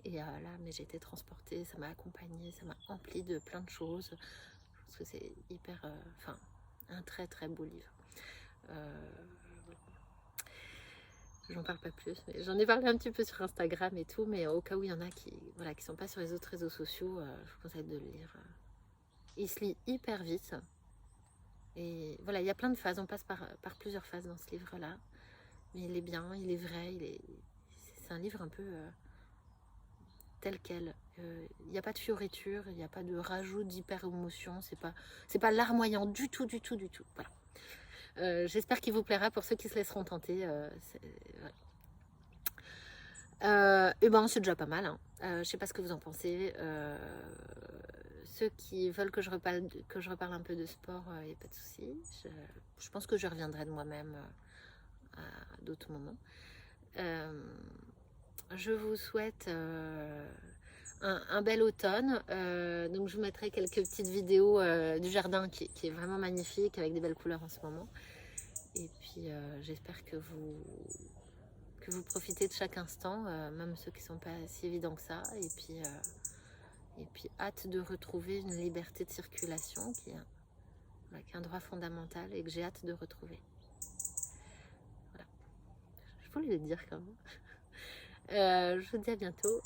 Et là mais j'ai été transportée, ça m'a accompagnée, ça m'a empli de plein de choses. Je pense que c'est hyper, un très très beau livre. J'en parle pas plus, mais j'en ai parlé un petit peu sur Instagram et tout, mais au cas où il y en a qui sont pas sur les autres réseaux sociaux, je vous conseille de le lire. Il se lit hyper vite. Et voilà, il y a plein de phases, on passe par plusieurs phases dans ce livre-là. Mais il est bien, il est vrai, c'est un livre un peu tel quel. Il n'y a pas de fioriture, il n'y a pas de rajout d'hyper-émotion, c'est pas larmoyant du tout. Voilà. J'espère qu'il vous plaira pour ceux qui se laisseront tenter. Et ben c'est déjà pas mal. Hein. Je sais pas ce que vous en pensez. Ceux qui veulent que je reparle un peu de sport, il n'y a pas de souci. Je pense que je reviendrai de moi-même à d'autres moments. je vous souhaite un bel automne. Donc je vous mettrai quelques petites vidéos du jardin qui est vraiment magnifique avec des belles couleurs en ce moment. Et puis j'espère que vous profitez de chaque instant, même ceux qui ne sont pas si évidents que ça. Et puis hâte de retrouver une liberté de circulation qui est un droit fondamental et que j'ai hâte de retrouver. Voilà. Je voulais le dire quand même. Je vous dis à bientôt.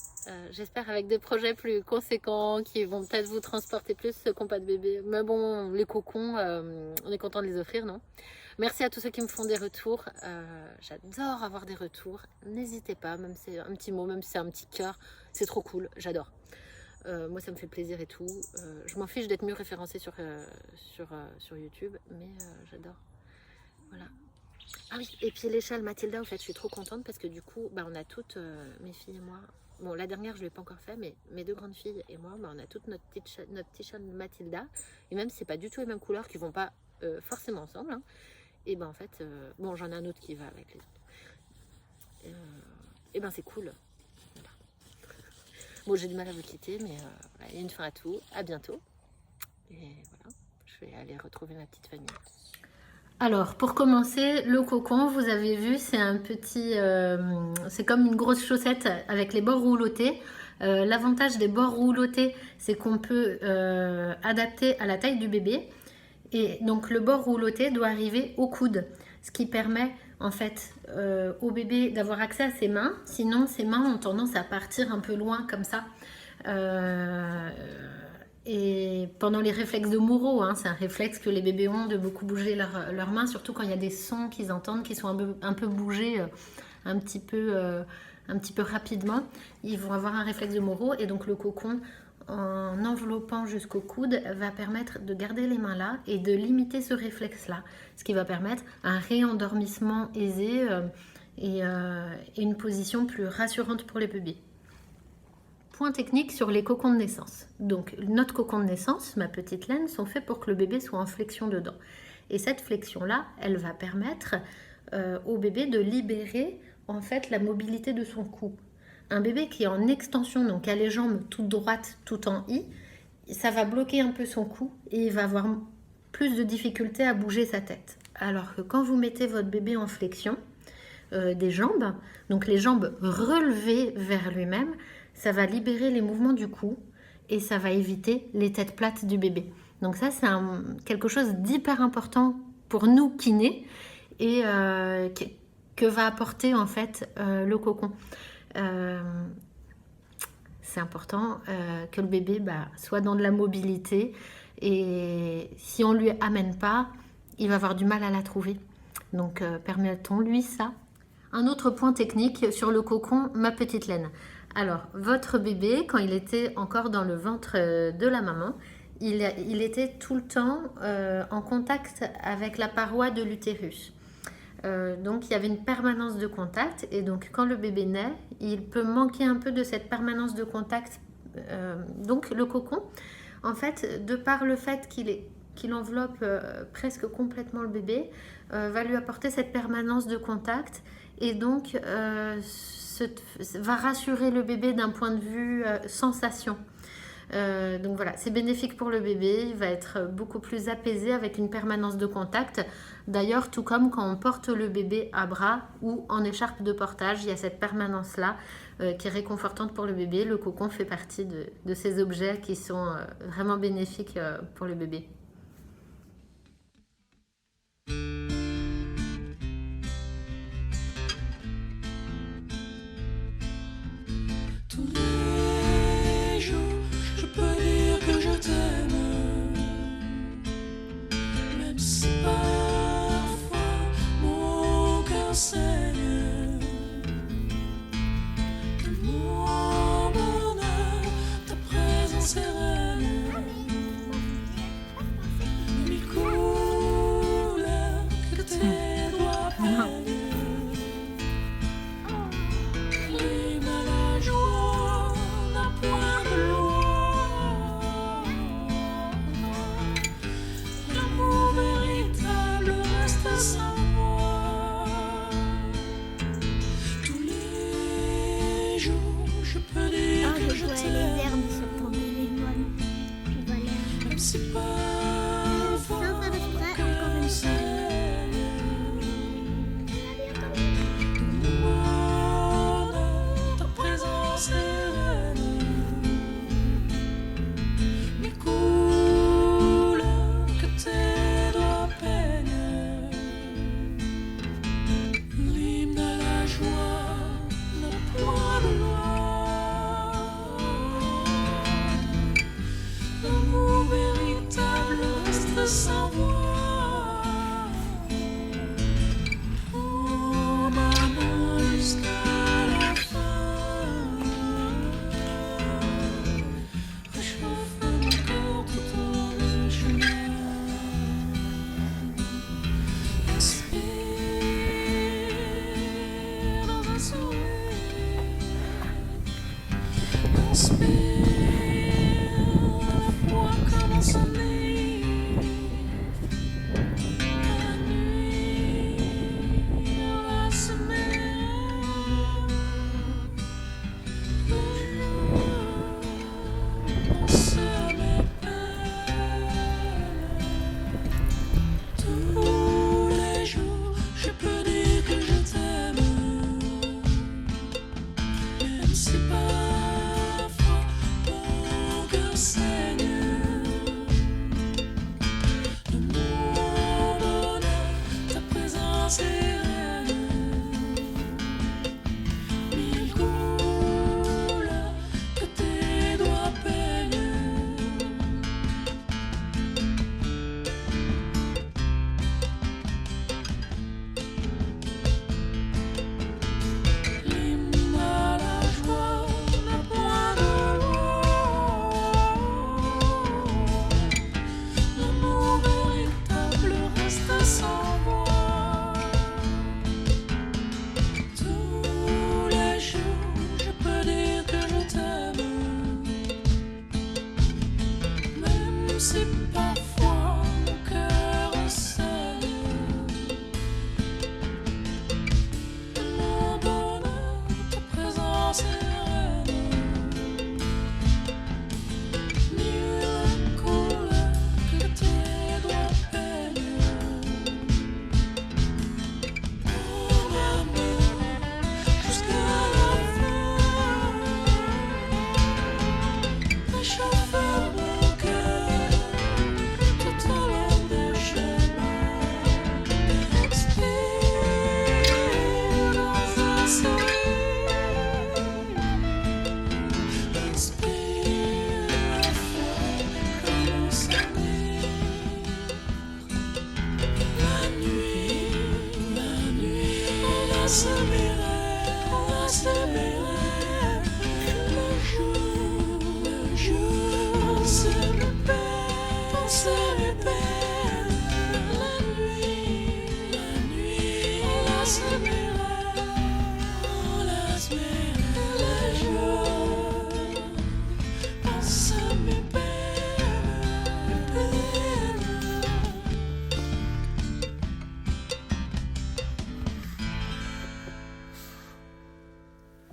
J'espère avec des projets plus conséquents qui vont peut-être vous transporter plus ceux qui n'ont pas de bébé. Mais bon, les cocons, on est content de les offrir, non? Merci à tous ceux qui me font des retours. J'adore avoir des retours. N'hésitez pas, même si c'est un petit mot, même si c'est un petit cœur, c'est trop cool. J'adore. Moi, ça me fait plaisir et tout. Je m'en fiche d'être mieux référencée sur YouTube, mais j'adore. Voilà. Ah oui, et puis les châles Mathilda, en fait, je suis trop contente parce que du coup, on a toutes, mes filles et moi, bon, la dernière, je ne l'ai pas encore fait, mais mes deux grandes filles et moi, on a toutes notre petit châle Mathilda. Et même si c'est pas du tout les mêmes couleurs qui vont pas forcément ensemble, hein, et en fait, bon, j'en ai un autre qui va avec les autres. Et c'est cool. Voilà. Bon, j'ai du mal à vous quitter, mais voilà, il y a une fin à tout. À bientôt. Et voilà, je vais aller retrouver ma petite famille. Alors, pour commencer, le cocon, vous avez vu, c'est un petit... c'est comme une grosse chaussette avec les bords roulotés. L'avantage des bords roulotés, c'est qu'on peut adapter à la taille du bébé. Et donc, le bord rouloté doit arriver au coude, ce qui permet, en fait, au bébé d'avoir accès à ses mains. Sinon, ses mains ont tendance à partir un peu loin, comme ça. Et pendant les réflexes de Moro, hein, c'est un réflexe que les bébés ont de beaucoup bouger leurs mains, surtout quand il y a des sons qu'ils entendent qui sont un peu bougés un petit peu rapidement. Ils vont avoir un réflexe de Moro et donc le cocon, en enveloppant jusqu'au coude, va permettre de garder les mains là et de limiter ce réflexe-là, ce qui va permettre un réendormissement aisé et une position plus rassurante pour les bébés. Point technique sur les cocons de naissance. Donc, notre cocon de naissance, ma petite laine, sont faits pour que le bébé soit en flexion dedans. Et cette flexion-là, elle va permettre au bébé de libérer en fait la mobilité de son cou. Un bébé qui est en extension, donc a les jambes toutes droites, tout en I, ça va bloquer un peu son cou et il va avoir plus de difficultés à bouger sa tête. Alors que quand vous mettez votre bébé en flexion des jambes, donc les jambes relevées vers lui-même, ça va libérer les mouvements du cou et ça va éviter les têtes plates du bébé. Donc ça, c'est quelque chose d'hyper important pour nous kinés et que va apporter en fait le cocon. C'est important que le bébé soit dans de la mobilité et si on ne lui amène pas, il va avoir du mal à la trouver. Donc permettons-lui ça. Un autre point technique sur le cocon, ma petite laine. Alors, votre bébé, quand il était encore dans le ventre de la maman, il était tout le temps en contact avec la paroi de l'utérus. Donc, il y avait une permanence de contact. Et donc, quand le bébé naît, il peut manquer un peu de cette permanence de contact. Donc, le cocon, en fait, de par le fait qu'il enveloppe presque complètement le bébé, va lui apporter cette permanence de contact. Et donc, va rassurer le bébé d'un point de vue sensation. Donc voilà, c'est bénéfique pour le bébé, il va être beaucoup plus apaisé avec une permanence de contact. D'ailleurs, tout comme quand on porte le bébé à bras ou en écharpe de portage, il y a cette permanence-là qui est réconfortante pour le bébé. Le cocon fait partie de ces objets qui sont vraiment bénéfiques pour le bébé.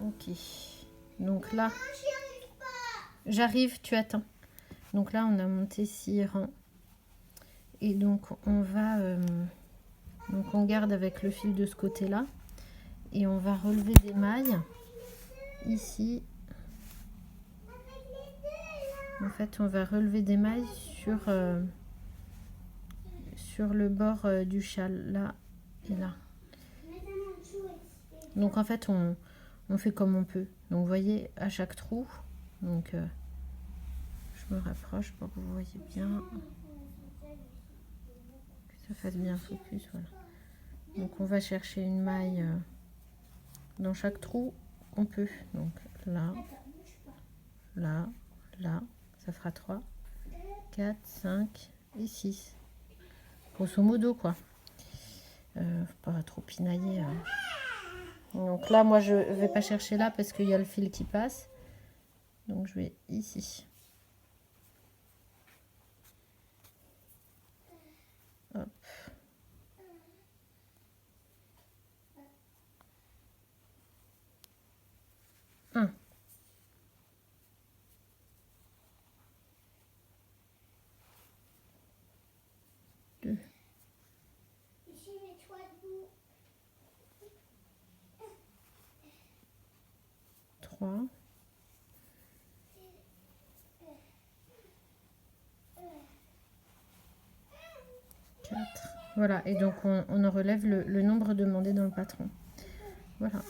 Ok, donc là, j'arrive, tu attends. Donc là, on a monté 6 rangs. Et donc, on va... donc, on garde avec le fil de ce côté-là. Et on va relever des mailles. Ici. En fait, on va relever des mailles sur le bord du châle. Là et là. Donc, en fait, on fait comme on peut. Donc, vous voyez, à chaque trou. Donc, je me rapproche pour que vous voyez bien. Que ça fasse bien focus, voilà. Donc on va chercher une maille dans chaque trou qu'on peut. Donc là, là, là, ça fera 3, 4, 5 et 6. Grosso modo quoi. Faut pas trop pinailler. Donc là, moi je vais pas chercher là parce qu'il y a le fil qui passe. Donc je vais ici. Hop. 1. 2. 3. 4. Voilà, et donc on en relève le nombre demandé dans le patron. Voilà.